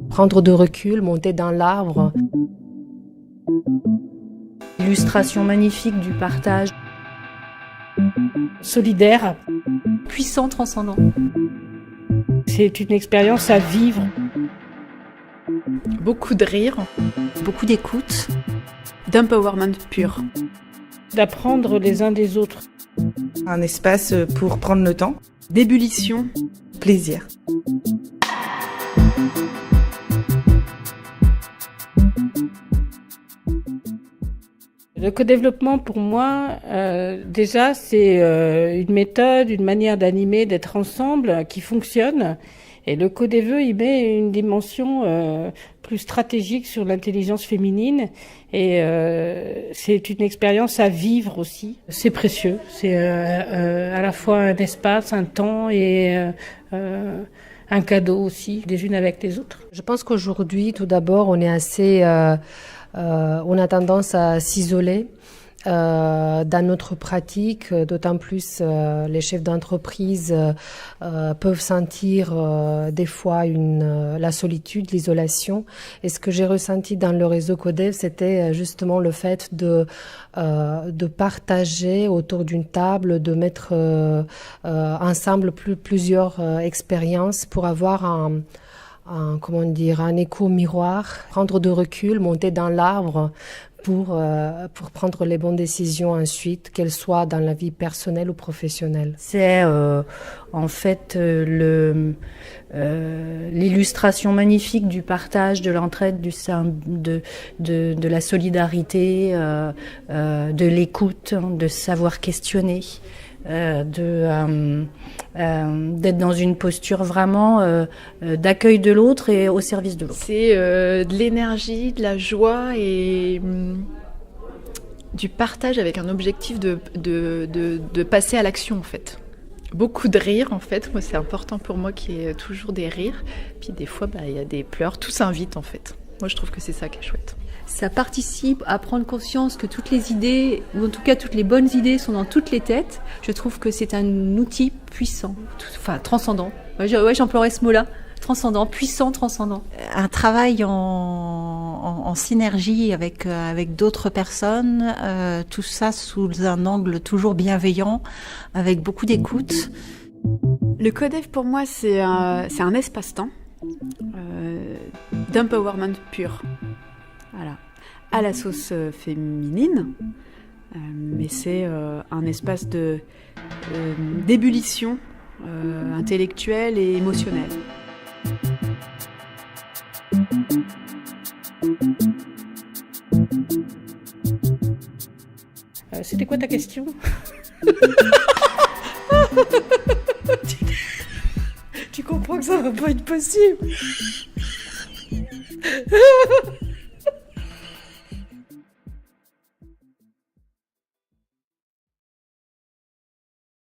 Prendre de recul, monter dans l'arbre. Illustration magnifique du partage. Solidaire. Puissant, transcendant. C'est une expérience à vivre. Beaucoup de rire. Beaucoup d'écoute. D'empowerment pur. D'apprendre les uns des autres. Un espace pour prendre le temps. D'ébullition. Plaisir. Le co-développement, pour moi, déjà, c'est une méthode, une manière d'animer, d'être ensemble qui fonctionne. Et le co-déveu, il met une dimension plus stratégique sur l'intelligence féminine. Et c'est une expérience à vivre aussi. C'est précieux. C'est à la fois un espace, un temps et un cadeau aussi, les unes avec les autres. Je pense qu'aujourd'hui, tout d'abord, on est assez... on a tendance à s'isoler dans notre pratique, d'autant plus les chefs d'entreprise peuvent sentir des fois la solitude, l'isolation. Et ce que j'ai ressenti dans le réseau Codev, c'était justement le fait de partager autour d'une table, de mettre ensemble plusieurs expériences pour avoir un écho miroir, prendre de recul, monter dans l'arbre pour prendre les bonnes décisions ensuite, qu'elles soient dans la vie personnelle ou professionnelle. C'est en fait l'illustration magnifique du partage, de l'entraide, de la solidarité, de l'écoute, de savoir questionner. D'être dans une posture vraiment d'accueil de l'autre et au service de l'autre. C'est de l'énergie, de la joie et du partage avec un objectif de passer à l'action en fait. Beaucoup de rire en fait, moi c'est important pour moi qu'il y ait toujours des rires, puis des fois il y a des pleurs, tout s'invite en fait. Moi je trouve que c'est ça qui est chouette. Ça participe à prendre conscience que toutes les idées, ou en tout cas toutes les bonnes idées sont dans toutes les têtes. Je trouve que c'est un outil puissant, transcendant. J'emploierais ce mot-là. Transcendant, puissant, transcendant. Un travail en synergie avec d'autres personnes, tout ça sous un angle toujours bienveillant, avec beaucoup d'écoute. Le Codev pour moi c'est un espace-temps d'empowerment pur. Voilà. À la sauce féminine, mais c'est un espace d'ébullition intellectuelle et émotionnelle. C'était quoi ta question? Tu comprends que ça va pas être possible.